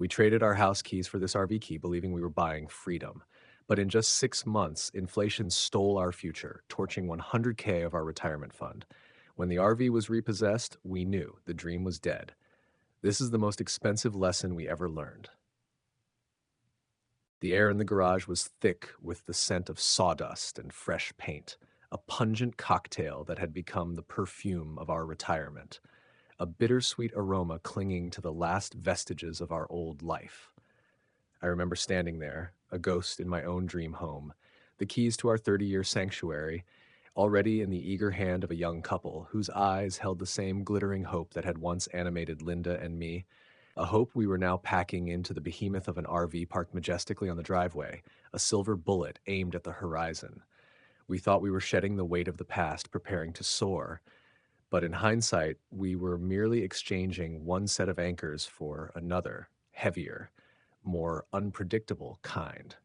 We traded our house keys for this RV key, believing we were buying freedom. But in just 6 months, inflation stole our future, torching 100K of our retirement fund. When the RV was repossessed, we knew the dream was dead. This is the most expensive lesson we ever learned. The air in the garage was thick with the scent of sawdust and fresh paint, a pungent cocktail that had become the perfume of our retirement, a bittersweet aroma clinging to the last vestiges of our old life. I remember standing there, a ghost in my own dream home, the keys to our 30-year sanctuary, already in the eager hand of a young couple whose eyes held the same glittering hope that had once animated Linda and me, a hope we were now packing into the behemoth of an RV parked majestically on the driveway, a silver bullet aimed at the horizon. We thought we were shedding the weight of the past, preparing to soar, but in hindsight, we were merely exchanging one set of anchors for another, heavier, more unpredictable kind,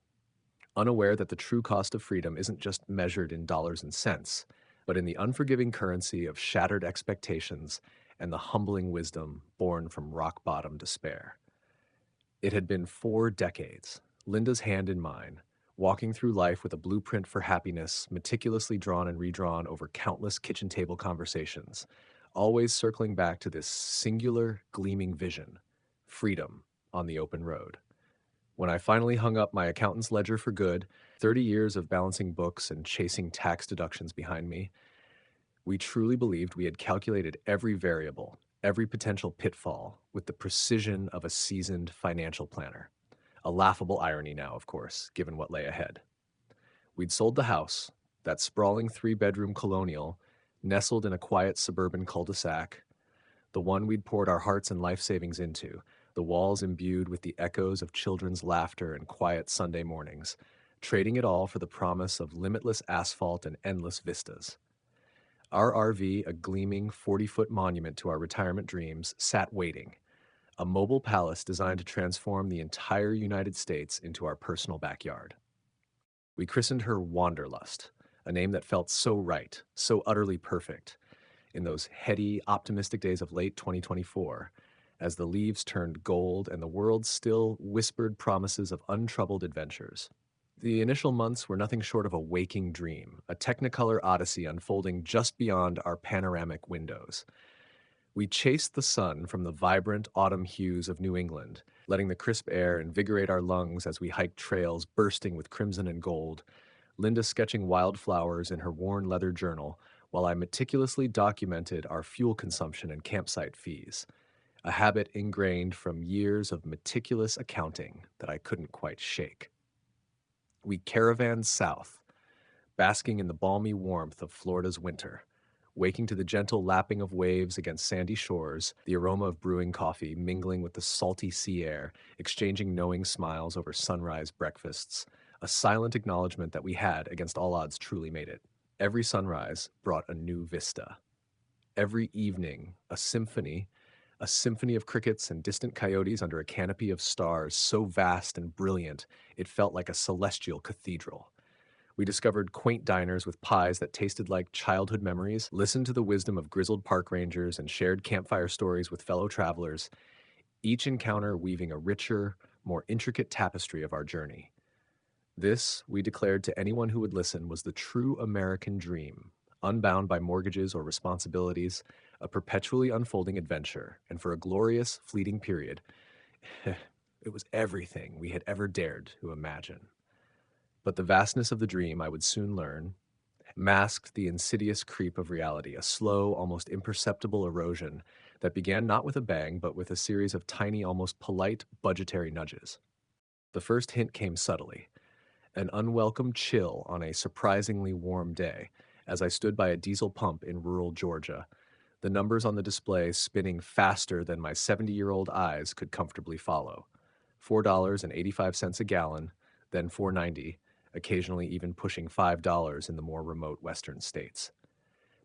unaware that the true cost of freedom isn't just measured in dollars and cents, but in the unforgiving currency of shattered expectations and the humbling wisdom born from rock bottom despair. It had been 4 decades, Linda's hand in mine, walking through life with a blueprint for happiness meticulously drawn and redrawn over countless kitchen table conversations, always circling back to this singular, gleaming vision: freedom on the open road. When I finally hung up my accountant's ledger for good, 30 years of balancing books and chasing tax deductions behind me, we truly believed we had calculated every variable, every potential pitfall, with the precision of a seasoned financial planner. A laughable irony now, of course, given what lay ahead. We'd sold the house, that sprawling 3-bedroom colonial, nestled in a quiet suburban cul-de-sac, the one we'd poured our hearts and life savings into, the walls imbued with the echoes of children's laughter and quiet Sunday mornings, trading it all for the promise of limitless asphalt and endless vistas. Our RV, a gleaming 40-foot monument to our retirement dreams, sat waiting, a mobile palace designed to transform the entire United States into our personal backyard. We christened her Wanderlust, a name that felt so right, so utterly perfect, in those heady, optimistic days of late 2024, as the leaves turned gold and the world still whispered promises of untroubled adventures. The initial months were nothing short of a waking dream, a technicolor odyssey unfolding just beyond our panoramic windows. We chased the sun from the vibrant autumn hues of New England, letting the crisp air invigorate our lungs as we hiked trails bursting with crimson and gold, Linda sketching wildflowers in her worn leather journal, while I meticulously documented our fuel consumption and campsite fees, a habit ingrained from years of meticulous accounting that I couldn't quite shake. We caravanned south, basking in the balmy warmth of Florida's winter, waking to the gentle lapping of waves against sandy shores, the aroma of brewing coffee mingling with the salty sea air, exchanging knowing smiles over sunrise breakfasts, a silent acknowledgement that we had, against all odds, truly made it. Every sunrise brought a new vista. Every evening, a symphony of crickets and distant coyotes under a canopy of stars so vast and brilliant it felt like a celestial cathedral. We discovered quaint diners with pies that tasted like childhood memories, listened to the wisdom of grizzled park rangers, and shared campfire stories with fellow travelers, each encounter weaving a richer, more intricate tapestry of our journey. This, we declared to anyone who would listen, was the true American dream, unbound by mortgages or responsibilities, a perpetually unfolding adventure, and for a glorious, fleeting period, it was everything we had ever dared to imagine. But the vastness of the dream, I would soon learn, masked the insidious creep of reality, a slow, almost imperceptible erosion that began not with a bang, but with a series of tiny, almost polite budgetary nudges. The first hint came subtly, an unwelcome chill on a surprisingly warm day, as I stood by a diesel pump in rural Georgia, the numbers on the display spinning faster than my 70-year-old eyes could comfortably follow. $4.85 a gallon, then $4.90, occasionally even pushing $5 in the more remote western states.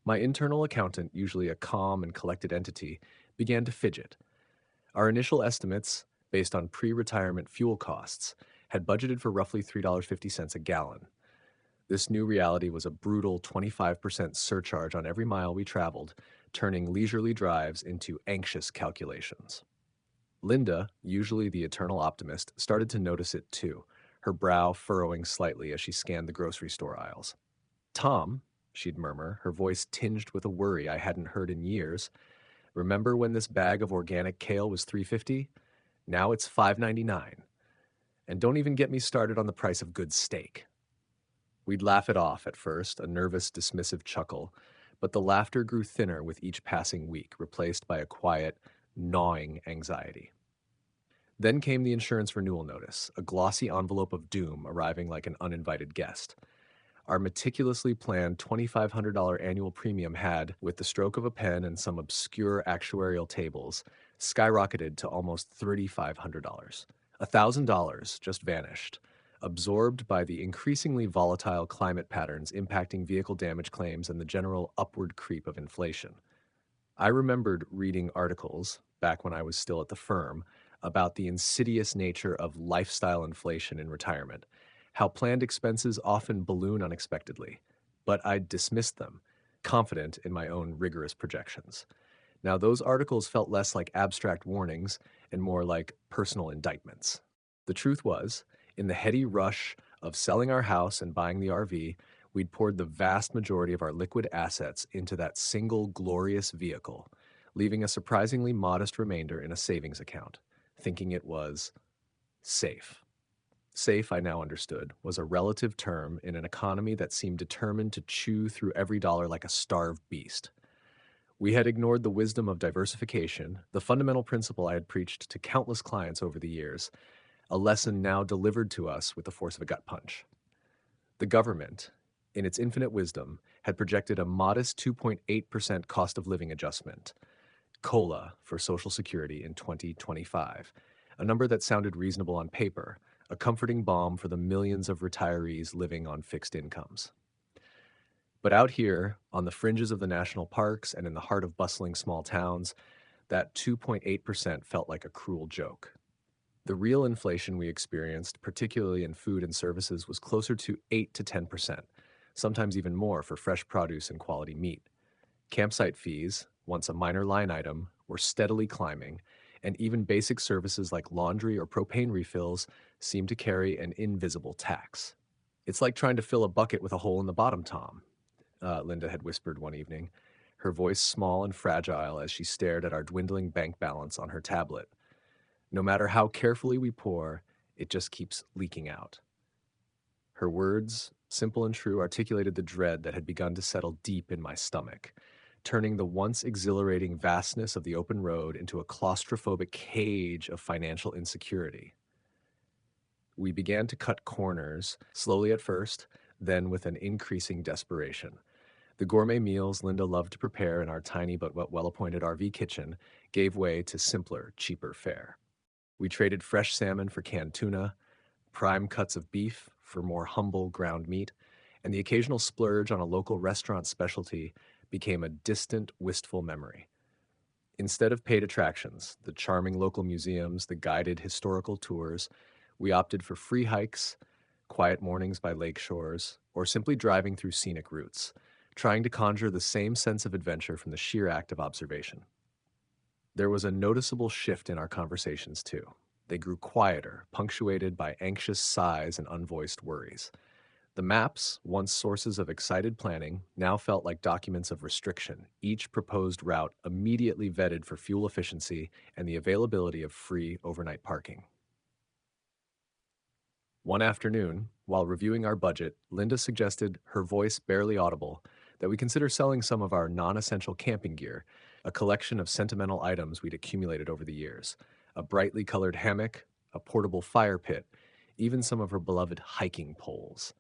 My internal accountant, usually a calm and collected entity, began to fidget. Our initial estimates, based on pre-retirement fuel costs, had budgeted for roughly $3.50 a gallon. This new reality was a brutal 25% surcharge on every mile we traveled, turning leisurely drives into anxious calculations. Linda, usually the eternal optimist, started to notice it too, her brow furrowing slightly as she scanned the grocery store aisles. Tom, she'd murmur, her voice tinged with a worry I hadn't heard in years. Remember when this bag of organic kale was $3.50? Now it's $5.99. And don't even get me started on the price of good steak. We'd laugh it off at first, a nervous, dismissive chuckle, but the laughter grew thinner with each passing week, replaced by a quiet, gnawing anxiety. Then came the insurance renewal notice, a glossy envelope of doom arriving like an uninvited guest. Our meticulously planned $2,500 annual premium had, with the stroke of a pen and some obscure actuarial tables, skyrocketed to almost $3,500. $1,000 just vanished, absorbed by the increasingly volatile climate patterns impacting vehicle damage claims and the general upward creep of inflation. I remembered reading articles, back when I was still at the firm, about the insidious nature of lifestyle inflation in retirement, how planned expenses often balloon unexpectedly, but I dismissed them, confident in my own rigorous projections. Now, those articles felt less like abstract warnings and more like personal indictments. The truth was, in the heady rush of selling our house and buying the RV, we'd poured the vast majority of our liquid assets into that single glorious vehicle, leaving a surprisingly modest remainder in a savings account, thinking it was safe. Safe, I now understood, was a relative term in an economy that seemed determined to chew through every dollar like a starved beast. We had ignored the wisdom of diversification, the fundamental principle I had preached to countless clients over the years, a lesson now delivered to us with the force of a gut punch. The government, in its infinite wisdom, had projected a modest 2.8% cost of living adjustment, COLA, for Social Security in 2025, a number that sounded reasonable on paper, a comforting balm for the millions of retirees living on fixed incomes. But out here, on the fringes of the national parks and in the heart of bustling small towns, that 2.8% felt like a cruel joke. The real inflation we experienced, particularly in food and services, was closer to 8 to 10%, sometimes even more for fresh produce and quality meat. Campsite fees, once a minor line item, were steadily climbing, and even basic services like laundry or propane refills seemed to carry an invisible tax. It's like trying to fill a bucket with a hole in the bottom, Tom, Linda had whispered one evening, her voice small and fragile as she stared at our dwindling bank balance on her tablet. No matter how carefully we pour, it just keeps leaking out. Her words, simple and true, articulated the dread that had begun to settle deep in my stomach, turning the once exhilarating vastness of the open road into a claustrophobic cage of financial insecurity. We began to cut corners, slowly at first, then with an increasing desperation. The gourmet meals Linda loved to prepare in our tiny but well-appointed RV kitchen gave way to simpler, cheaper fare. We traded fresh salmon for canned tuna, prime cuts of beef for more humble ground meat, and the occasional splurge on a local restaurant specialty became a distant, wistful memory. Instead of paid attractions, the charming local museums, the guided historical tours, we opted for free hikes, quiet mornings by lake shores, or simply driving through scenic routes, trying to conjure the same sense of adventure from the sheer act of observation. There was a noticeable shift in our conversations, too. They grew quieter, punctuated by anxious sighs and unvoiced worries. The maps, once sources of excited planning, now felt like documents of restriction, each proposed route immediately vetted for fuel efficiency and the availability of free overnight parking. One afternoon, while reviewing our budget, Linda suggested, her voice barely audible, that we consider selling some of our non-essential camping gear, a collection of sentimental items we'd accumulated over the years, a brightly colored hammock, a portable fire pit, even some of her beloved hiking poles.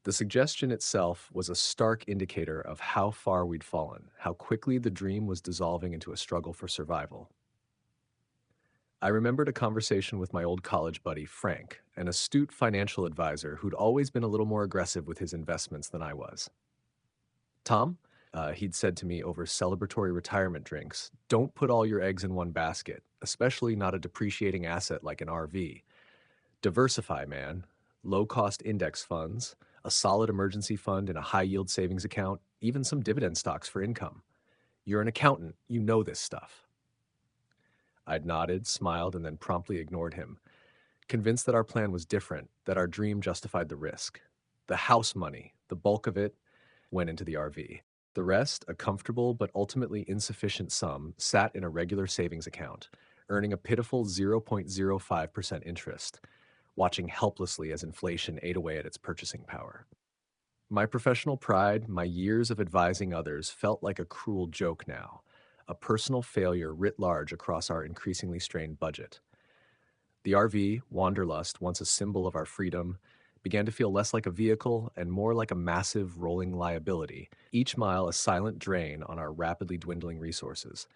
The suggestion itself was a stark indicator of how far we'd fallen, how quickly the dream was dissolving into a struggle for survival. I remembered a conversation with my old college buddy, Frank, an astute financial advisor who'd always been a little more aggressive with his investments than I was. Tom, he'd said to me over celebratory retirement drinks, don't put all your eggs in one basket, especially not a depreciating asset like an RV. Diversify, man. Low-cost index funds, a solid emergency fund in a high-yield savings account, even some dividend stocks for income. You're an accountant, you know this stuff. I'd nodded, smiled, and then promptly ignored him, convinced that our plan was different, that our dream justified the risk. The house money, the bulk of it, went into the RV. The rest, a comfortable but ultimately insufficient sum, sat in a regular savings account, earning a pitiful 0.05% interest, watching helplessly as inflation ate away at its purchasing power. My professional pride, my years of advising others, felt like a cruel joke now, a personal failure writ large across our increasingly strained budget. The RV, Wanderlust, once a symbol of our freedom, began to feel less like a vehicle and more like a massive rolling liability, each mile a silent drain on our rapidly dwindling resources.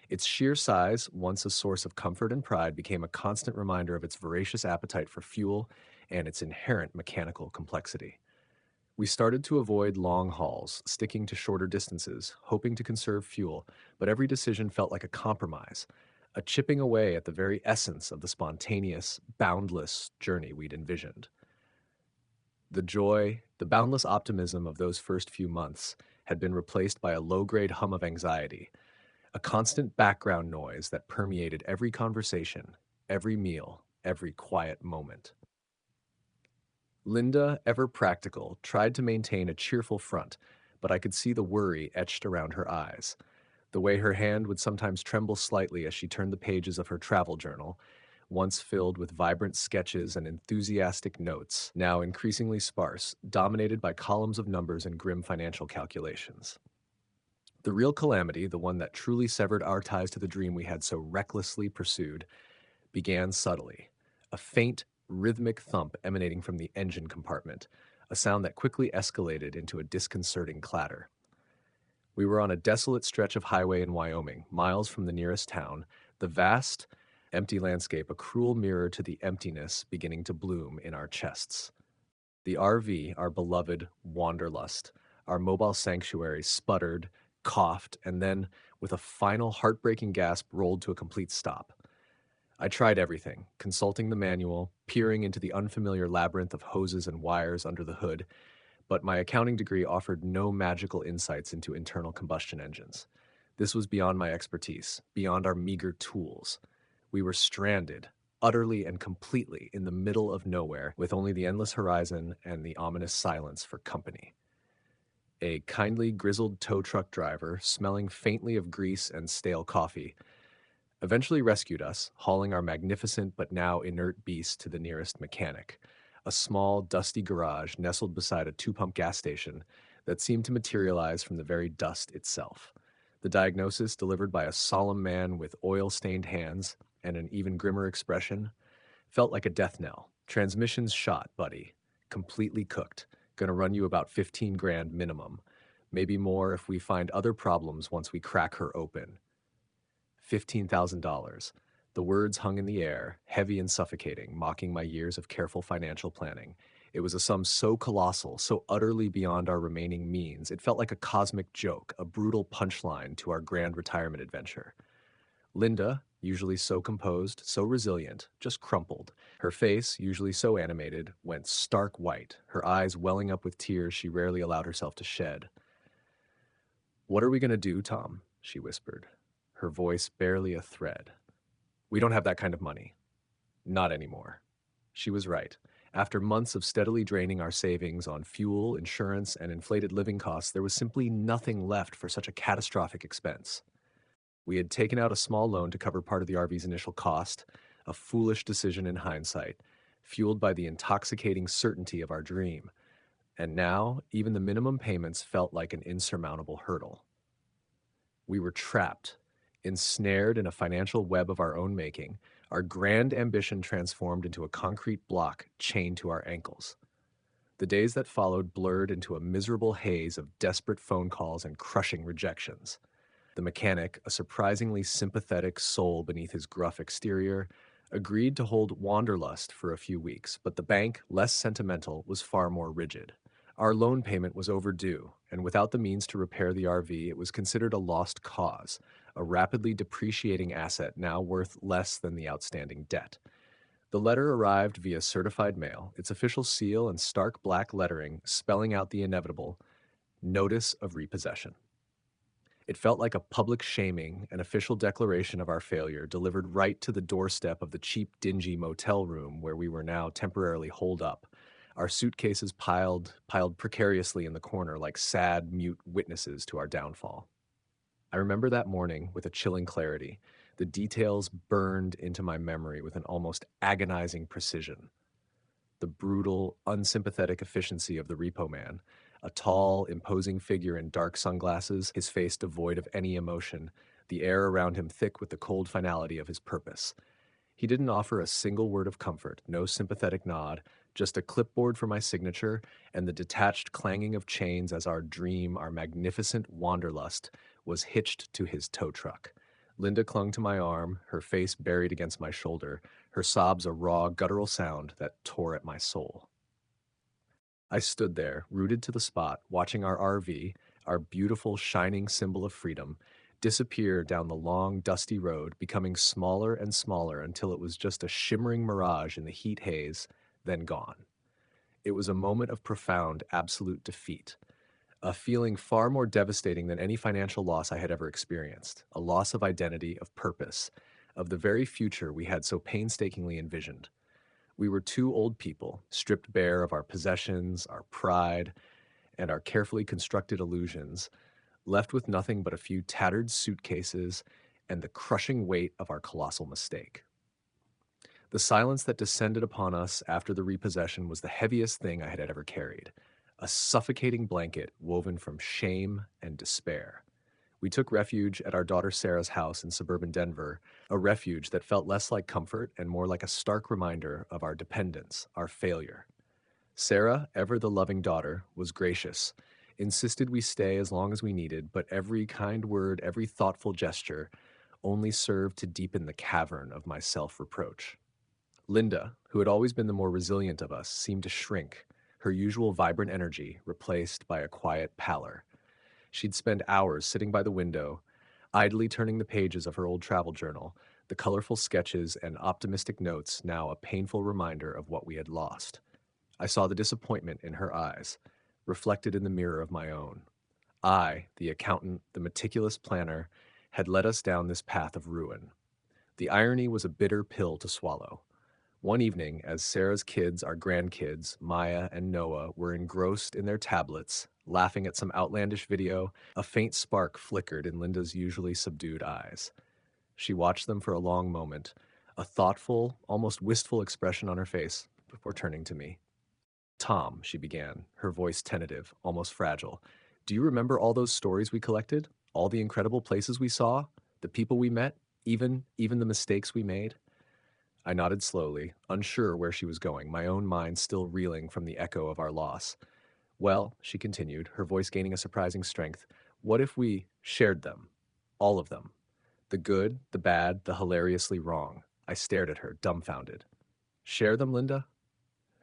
Its sheer size, once a source of comfort and pride, became a constant reminder of its voracious appetite for fuel and its inherent mechanical complexity. We started to avoid long hauls, sticking to shorter distances, hoping to conserve fuel, but every decision felt like a compromise, a chipping away at the very essence of the spontaneous, boundless journey we'd envisioned. The joy, the boundless optimism of those first few months had been replaced by a low-grade hum of anxiety, a constant background noise that permeated every conversation, every meal, every quiet moment. Linda, ever practical, tried to maintain a cheerful front, but I could see the worry etched around her eyes. The way her hand would sometimes tremble slightly as she turned the pages of her travel journal, once filled with vibrant sketches and enthusiastic notes, now increasingly sparse, dominated by columns of numbers and grim financial calculations. The real calamity, the one that truly severed our ties to the dream we had so recklessly pursued, began subtly, a faint, rhythmic thump emanating from the engine compartment, a sound that quickly escalated into a disconcerting clatter. We were on a desolate stretch of highway in Wyoming, miles from the nearest town, the vast, empty landscape a cruel mirror to the emptiness beginning to bloom in our chests. The RV, our beloved wanderlust, our mobile sanctuary, sputtered, coughed, and then, with a final heartbreaking gasp, rolled to a complete stop. I tried everything, consulting the manual, peering into the unfamiliar labyrinth of hoses and wires under the hood, but my accounting degree offered no magical insights into internal combustion engines. This was beyond my expertise, beyond our meager tools. We were stranded, utterly and completely in the middle of nowhere, with only the endless horizon and the ominous silence for company. A kindly, grizzled tow truck driver, smelling faintly of grease and stale coffee, eventually rescued us, hauling our magnificent but now inert beast to the nearest mechanic, a small, dusty garage nestled beside a two-pump gas station that seemed to materialize from the very dust itself. The diagnosis, delivered by a solemn man with oil-stained hands and an even grimmer expression, felt like a death knell. Transmission's shot, buddy. Completely cooked. Gonna run you about 15 grand minimum. Maybe more if we find other problems once we crack her open. $15,000. The words hung in the air, heavy and suffocating, mocking my years of careful financial planning. It was a sum so colossal, so utterly beyond our remaining means, it felt like a cosmic joke, a brutal punchline to our grand retirement adventure. Linda, usually so composed, so resilient, just crumpled. Her face, usually so animated, went stark white, her eyes welling up with tears she rarely allowed herself to shed. "What are we going to do, Tom?" she whispered, her voice barely a thread. "We don't have that kind of money. Not anymore." She was right. After months of steadily draining our savings on fuel, insurance, and inflated living costs, there was simply nothing left for such a catastrophic expense. We had taken out a small loan to cover part of the RV's initial cost, a foolish decision in hindsight, fueled by the intoxicating certainty of our dream. And now, even the minimum payments felt like an insurmountable hurdle. We were trapped, ensnared in a financial web of our own making, our grand ambition transformed into a concrete block chained to our ankles. The days that followed blurred into a miserable haze of desperate phone calls and crushing rejections. The mechanic, a surprisingly sympathetic soul beneath his gruff exterior, agreed to hold Wanderlust for a few weeks, but the bank, less sentimental, was far more rigid. Our loan payment was overdue, and without the means to repair the RV, it was considered a lost cause, a rapidly depreciating asset now worth less than the outstanding debt. The letter arrived via certified mail, its official seal and stark black lettering spelling out the inevitable notice of repossession. It felt like a public shaming, an official declaration of our failure, delivered right to the doorstep of the cheap, dingy motel room where we were now temporarily holed up, our suitcases piled precariously in the corner like sad, mute witnesses to our downfall. I remember that morning with a chilling clarity. The details burned into my memory with an almost agonizing precision. The brutal, unsympathetic efficiency of the repo man, a tall, imposing figure in dark sunglasses, his face devoid of any emotion, the air around him thick with the cold finality of his purpose. He didn't offer a single word of comfort, no sympathetic nod, just a clipboard for my signature and the detached clanging of chains as our dream, our magnificent wanderlust, was hitched to his tow truck. Linda clung to my arm, her face buried against my shoulder, her sobs a raw, guttural sound that tore at my soul. I stood there, rooted to the spot, watching our RV, our beautiful, shining symbol of freedom, disappear down the long, dusty road, becoming smaller and smaller until it was just a shimmering mirage in the heat haze, then gone. It was a moment of profound, absolute defeat, a feeling far more devastating than any financial loss I had ever experienced, a loss of identity, of purpose, of the very future we had so painstakingly envisioned. We were two old people, stripped bare of our possessions, our pride, and our carefully constructed illusions, left with nothing but a few tattered suitcases and the crushing weight of our colossal mistake. The silence that descended upon us after the repossession was the heaviest thing I had ever carried, a suffocating blanket woven from shame and despair. We took refuge at our daughter Sarah's house in suburban Denver, a refuge that felt less like comfort and more like a stark reminder of our dependence, our failure. Sarah, ever the loving daughter, was gracious, insisted we stay as long as we needed, but every kind word, every thoughtful gesture only served to deepen the cavern of my self reproach. Linda, who had always been the more resilient of us, seemed to shrink, her usual vibrant energy replaced by a quiet pallor. She'd spend hours sitting by the window, idly turning the pages of her old travel journal, the colorful sketches and optimistic notes now a painful reminder of what we had lost. I saw the disappointment in her eyes, reflected in the mirror of my own. I, the accountant, the meticulous planner, had led us down this path of ruin. The irony was a bitter pill to swallow. One evening, as Sarah's kids, our grandkids, Maya and Noah, were engrossed in their tablets, laughing at some outlandish video, a faint spark flickered in Linda's usually subdued eyes. She watched them for a long moment, a thoughtful, almost wistful expression on her face, before turning to me. Tom, she began, her voice tentative, almost fragile. Do you remember all those stories we collected? All the incredible places we saw? The people we met? Even the mistakes we made? I nodded slowly, unsure where she was going, my own mind still reeling from the echo of our loss. Well, she continued, her voice gaining a surprising strength, what if we shared them? All of them. The good, the bad, the hilariously wrong. I stared at her, dumbfounded. Share them, Linda?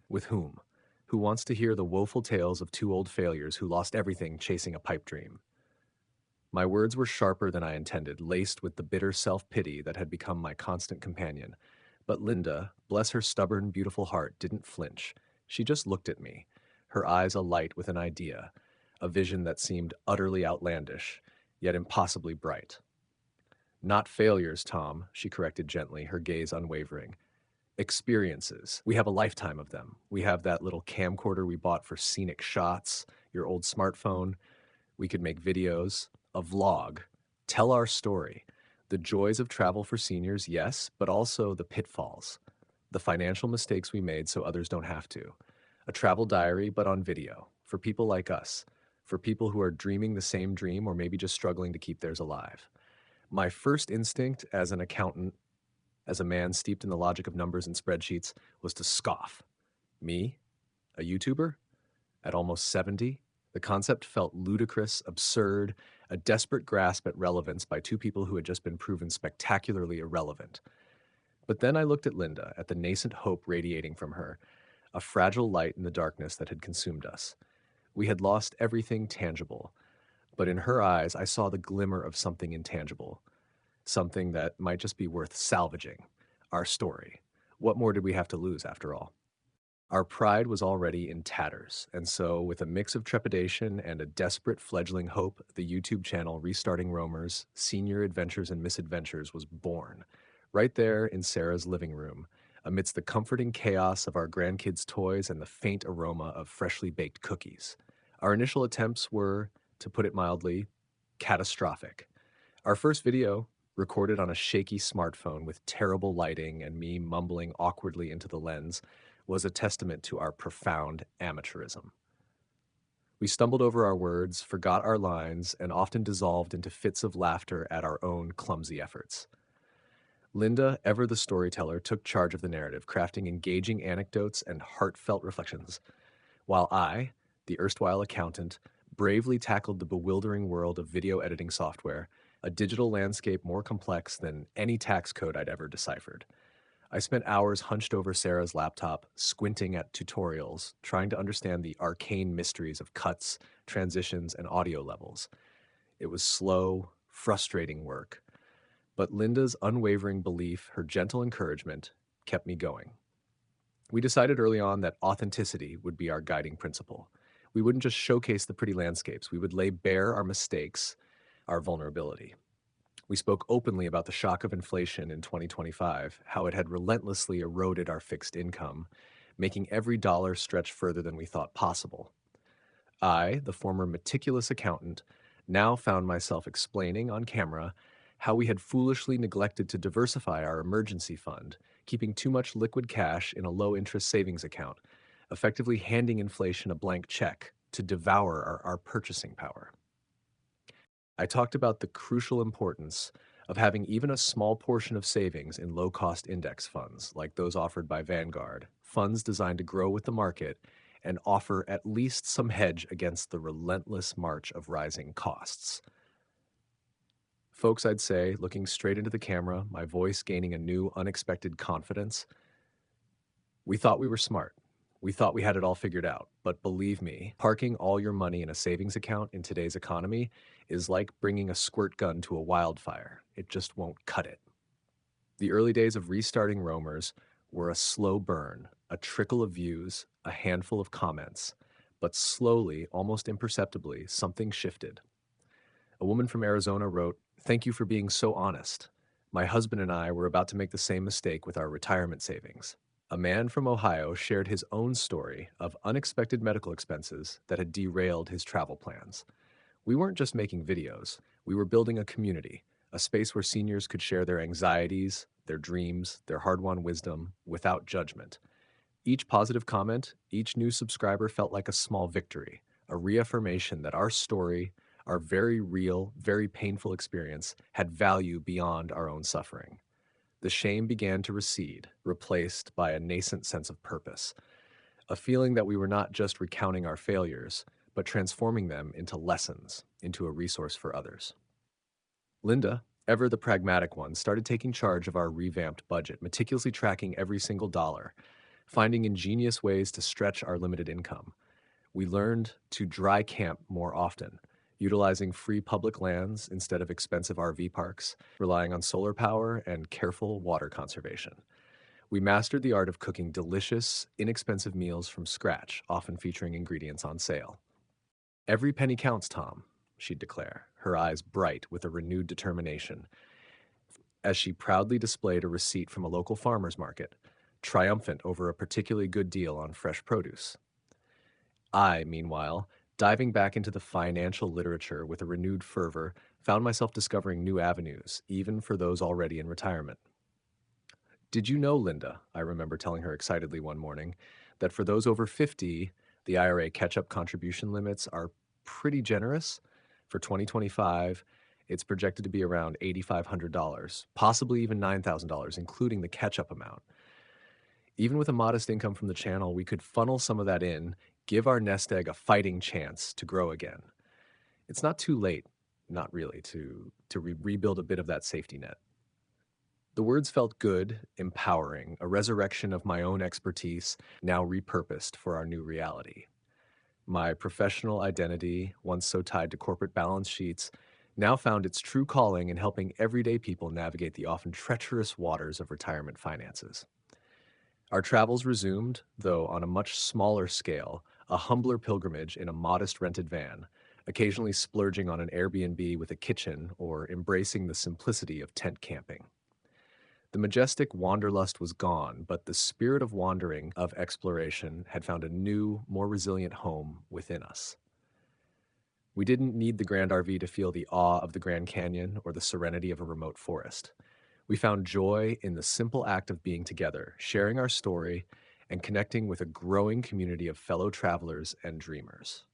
With whom? Who wants to hear the woeful tales of two old failures who lost everything chasing a pipe dream? My words were sharper than I intended, laced with the bitter self-pity that had become my constant companion. But Linda, bless her stubborn, beautiful heart, didn't flinch. She just looked at me, her eyes alight with an idea, a vision that seemed utterly outlandish, yet impossibly bright. Not failures, Tom, she corrected gently, her gaze unwavering. Experiences. We have a lifetime of them. We have that little camcorder we bought for scenic shots, your old smartphone. We could make videos, a vlog, tell our story. The joys of travel for seniors, yes, but also the pitfalls, the financial mistakes we made so others don't have to. A travel diary, but on video, for people like us, for people who are dreaming the same dream or maybe just struggling to keep theirs alive. My first instinct as an accountant, as a man steeped in the logic of numbers and spreadsheets, was to scoff. Me? A YouTuber? At almost 70? The concept felt ludicrous, absurd, a desperate grasp at relevance by two people who had just been proven spectacularly irrelevant. But then I looked at Linda, at the nascent hope radiating from her, a fragile light in the darkness that had consumed us. We had lost everything tangible, but in her eyes I saw the glimmer of something intangible, something that might just be worth salvaging. Our story. What more did we have to lose, after all? Our pride was already in tatters, and so, with a mix of trepidation and a desperate fledgling hope, the YouTube channel Restarting Roamers Senior Adventures and Misadventures was born, right there in Sarah's living room, amidst the comforting chaos of our grandkids' toys and the faint aroma of freshly baked cookies. Our initial attempts were, to put it mildly, catastrophic. Our first video, recorded on a shaky smartphone with terrible lighting and me mumbling awkwardly into the lens, was a testament to our profound amateurism. We stumbled over our words, forgot our lines, and often dissolved into fits of laughter at our own clumsy efforts. Linda, ever the storyteller, took charge of the narrative, crafting engaging anecdotes and heartfelt reflections, while I, the erstwhile accountant, bravely tackled the bewildering world of video editing software, a digital landscape more complex than any tax code I'd ever deciphered. I spent hours hunched over Sarah's laptop, squinting at tutorials, trying to understand the arcane mysteries of cuts, transitions, and audio levels. It was slow, frustrating work, but Linda's unwavering belief, her gentle encouragement, kept me going. We decided early on that authenticity would be our guiding principle. We wouldn't just showcase the pretty landscapes, we would lay bare our mistakes, our vulnerability. We spoke openly about the shock of inflation in 2025, how it had relentlessly eroded our fixed income, making every dollar stretch further than we thought possible. I, the former meticulous accountant, now found myself explaining on camera how we had foolishly neglected to diversify our emergency fund, keeping too much liquid cash in a low interest savings account, effectively handing inflation a blank check to devour our purchasing power. I talked about the crucial importance of having even a small portion of savings in low cost index funds, like those offered by Vanguard, funds designed to grow with the market and offer at least some hedge against the relentless march of rising costs. Folks, I'd say, looking straight into the camera, my voice gaining a new, unexpected confidence, we thought we were smart. We thought we had it all figured out. But believe me, parking all your money in a savings account in today's economy is like bringing a squirt gun to a wildfire. It just won't cut it. The early days of restarting roamers were a slow burn, a trickle of views, a handful of comments. But slowly, almost imperceptibly, something shifted. A woman from Arizona wrote, "Thank you for being so honest. My husband and I were about to make the same mistake with our retirement savings." A man from Ohio shared his own story of unexpected medical expenses that had derailed his travel plans. We weren't just making videos, we were building a community, a space where seniors could share their anxieties, their dreams, their hard won wisdom without judgment. Each positive comment, each new subscriber felt like a small victory, a reaffirmation that our story, our very real, very painful experience, had value beyond our own suffering. The shame began to recede, replaced by a nascent sense of purpose, a feeling that we were not just recounting our failures, but transforming them into lessons, into a resource for others. Linda, ever the pragmatic one, started taking charge of our revamped budget, meticulously tracking every single dollar, finding ingenious ways to stretch our limited income. We learned to dry camp more often, utilizing free public lands instead of expensive RV parks, relying on solar power and careful water conservation. We mastered the art of cooking delicious, inexpensive meals from scratch, often featuring ingredients on sale. "Every penny counts, Tom," she'd declare, her eyes bright with a renewed determination, as she proudly displayed a receipt from a local farmer's market, triumphant over a particularly good deal on fresh produce. I, meanwhile, diving back into the financial literature with a renewed fervor, found myself discovering new avenues, even for those already in retirement. "Did you know, Linda," I remember telling her excitedly one morning, "that for those over 50, the IRA catch-up contribution limits are pretty generous? For 2025, it's projected to be around $8,500, possibly even $9,000, including the catch-up amount. Even with a modest income from the channel, we could funnel some of that in, give our nest egg a fighting chance to grow again. It's not too late, not really, to rebuild a bit of that safety net." The words felt good, empowering, a resurrection of my own expertise, now repurposed for our new reality. My professional identity, once so tied to corporate balance sheets, now found its true calling in helping everyday people navigate the often treacherous waters of retirement finances. Our travels resumed, though on a much smaller scale, a humbler pilgrimage in a modest rented van, occasionally splurging on an Airbnb with a kitchen or embracing the simplicity of tent camping. The majestic wanderlust was gone, but the spirit of wandering, of exploration, had found a new, more resilient home within us. We didn't need the Grand RV to feel the awe of the Grand Canyon or the serenity of a remote forest. We found joy in the simple act of being together, sharing our story, and connecting with a growing community of fellow travelers and dreamers.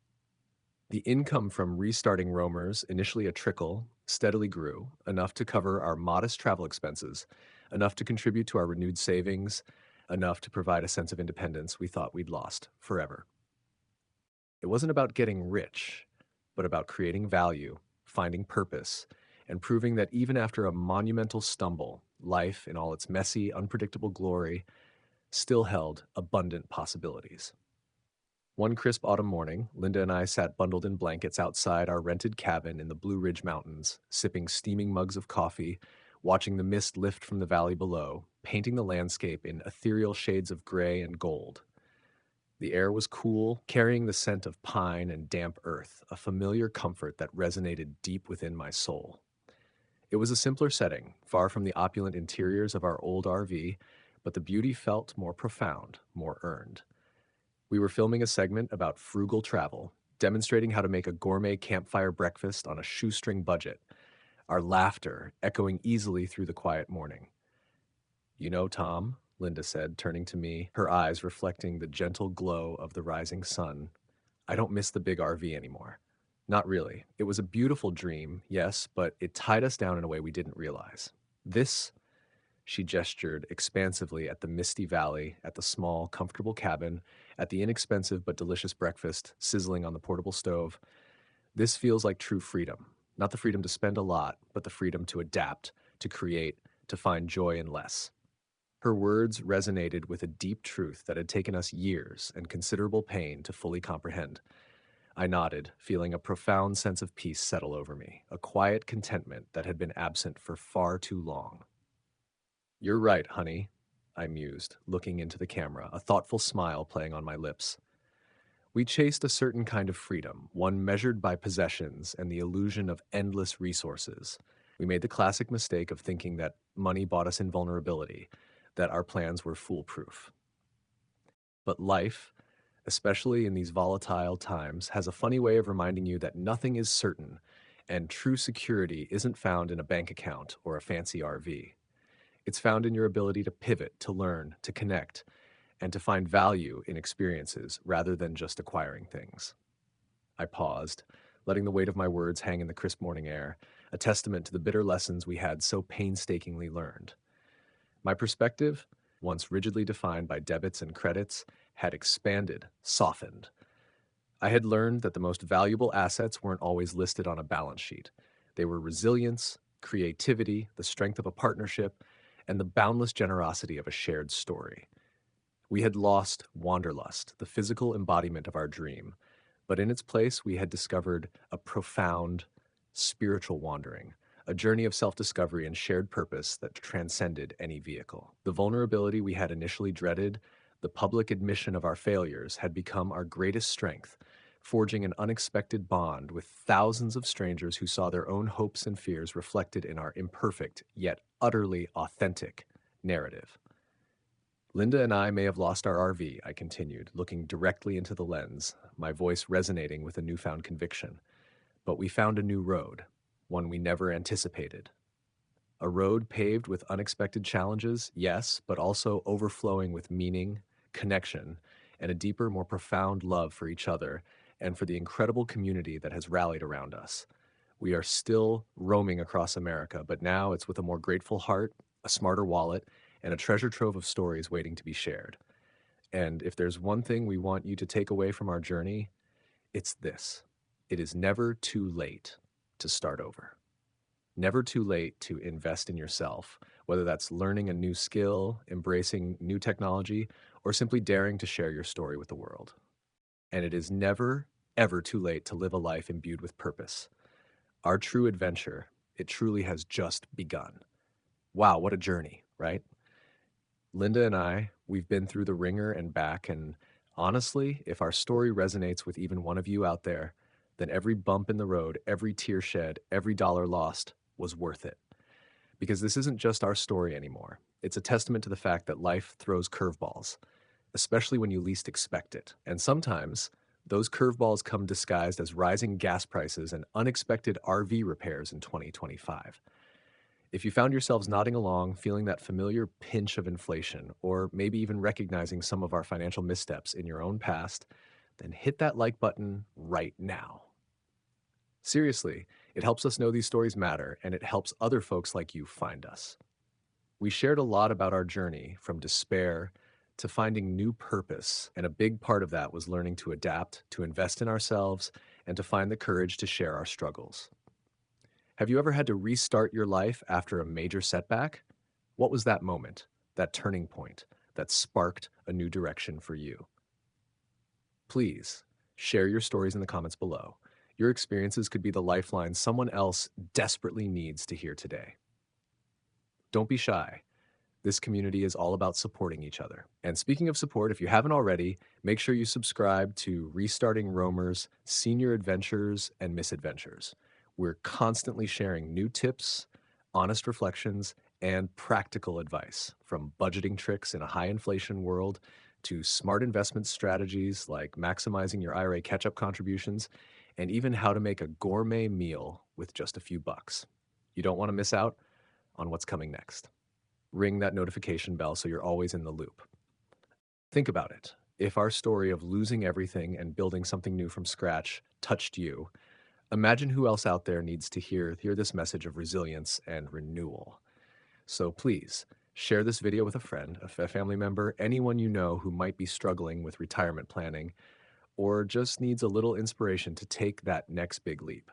The income from restarting roamers, initially a trickle, steadily grew, enough to cover our modest travel expenses, enough to contribute to our renewed savings, enough to provide a sense of independence we thought we'd lost forever. It wasn't about getting rich, but about creating value, finding purpose, and proving that even after a monumental stumble, life, in all its messy, unpredictable glory, still held abundant possibilities. One crisp autumn morning, Linda and I sat bundled in blankets outside our rented cabin in the Blue Ridge Mountains, sipping steaming mugs of coffee, watching the mist lift from the valley below, painting the landscape in ethereal shades of gray and gold. The air was cool, carrying the scent of pine and damp earth, a familiar comfort that resonated deep within my soul. It was a simpler setting, far from the opulent interiors of our old RV, but the beauty felt more profound, more earned. We were filming a segment about frugal travel, demonstrating how to make a gourmet campfire breakfast on a shoestring budget, our laughter echoing easily through the quiet morning. "You know, Tom," Linda said, turning to me, her eyes reflecting the gentle glow of the rising sun, "I don't miss the big RV anymore. Not really. It was a beautiful dream, yes, but it tied us down in a way we didn't realize. This," she gestured expansively at the misty valley, at the small, comfortable cabin, at the inexpensive but delicious breakfast sizzling on the portable stove. "This feels like true freedom. Not the freedom to spend a lot, but the freedom to adapt, to create, to find joy in less." Her words resonated with a deep truth that had taken us years and considerable pain to fully comprehend. I nodded, feeling a profound sense of peace settle over me, a quiet contentment that had been absent for far too long. "You're right, honey," I mused, looking into the camera, a thoughtful smile playing on my lips. We chased a certain kind of freedom, one measured by possessions and the illusion of endless resources. We made the classic mistake of thinking that money bought us invulnerability, that our plans were foolproof. But life, especially in these volatile times, has a funny way of reminding you that nothing is certain, and true security isn't found in a bank account or a fancy RV. It's found in your ability to pivot, to learn, to connect, and to find value in experiences rather than just acquiring things. I paused, letting the weight of my words hang in the crisp morning air, a testament to the bitter lessons we had so painstakingly learned. My perspective, once rigidly defined by debits and credits, had expanded, softened. I had learned that the most valuable assets weren't always listed on a balance sheet. They were resilience, creativity, the strength of a partnership, and the boundless generosity of a shared story. We had lost wanderlust, the physical embodiment of our dream, but in its place we had discovered a profound spiritual wandering, a journey of self-discovery and shared purpose that transcended any vehicle. The vulnerability we had initially dreaded, the public admission of our failures, had become our greatest strength, forging an unexpected bond with thousands of strangers who saw their own hopes and fears reflected in our imperfect yet utterly authentic narrative. "Linda and I may have lost our RV," I continued, looking directly into the lens, my voice resonating with a newfound conviction. "But we found a new road, one we never anticipated. A road paved with unexpected challenges, yes, but also overflowing with meaning, connection, and a deeper, more profound love for each other and for the incredible community that has rallied around us. We are still roaming across America, but now it's with a more grateful heart, a smarter wallet, and a treasure trove of stories waiting to be shared. And if there's one thing we want you to take away from our journey, it's this: it is never too late to start over. Never too late to invest in yourself, whether that's learning a new skill, embracing new technology, or simply daring to share your story with the world. And it is never, ever too late to live a life imbued with purpose. Our true adventure, it truly has just begun." Wow, what a journey, right? Linda and we've been through the ringer and back, and honestly, if our story resonates with even one of you out there, then every bump in the road, every tear shed, every dollar lost was worth it. Because this isn't just our story anymore. It's a testament to the fact that life throws curveballs, especially when you least expect it. And sometimes those curveballs come disguised as rising gas prices and unexpected RV repairs in 2025. If you found yourselves nodding along, feeling that familiar pinch of inflation, or maybe even recognizing some of our financial missteps in your own past, then hit that like button right now. Seriously, it helps us know these stories matter, and it helps other folks like you find us. We shared a lot about our journey from despair to finding new purpose, and a big part of that was learning to adapt, to invest in ourselves, and to find the courage to share our struggles. Have you ever had to restart your life after a major setback? What was that moment, that turning point, that sparked a new direction for you? Please share your stories in the comments below. Your experiences could be the lifeline someone else desperately needs to hear today. Don't be shy. This community is all about supporting each other. And speaking of support, if you haven't already, make sure you subscribe to Restarting Roamers, Senior Adventures, and Misadventures. We're constantly sharing new tips, honest reflections, and practical advice, from budgeting tricks in a high inflation world to smart investment strategies like maximizing your IRA catch-up contributions, and even how to make a gourmet meal with just a few bucks. You don't want to miss out on what's coming next. Ring that notification bell so you're always in the loop. Think about it. If our story of losing everything and building something new from scratch touched you, imagine who else out there needs to hear this message of resilience and renewal. So please, share this video with a friend, a family member, anyone you know who might be struggling with retirement planning or just needs a little inspiration to take that next big leap.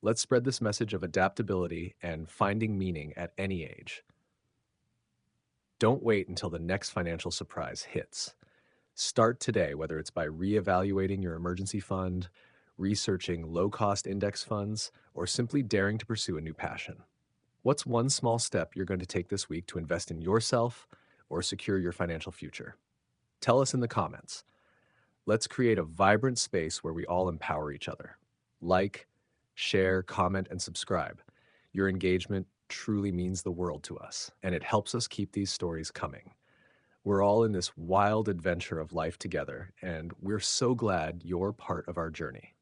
Let's spread this message of adaptability and finding meaning at any age. Don't wait until the next financial surprise hits. Start today, whether it's by reevaluating your emergency fund, researching low-cost index funds, or simply daring to pursue a new passion. What's one small step you're going to take this week to invest in yourself or secure your financial future? Tell us in the comments. Let's create a vibrant space where we all empower each other. Like, share, comment, and subscribe. Your engagement truly means the world to us, and it helps us keep these stories coming. We're all in this wild adventure of life together, and we're so glad you're part of our journey.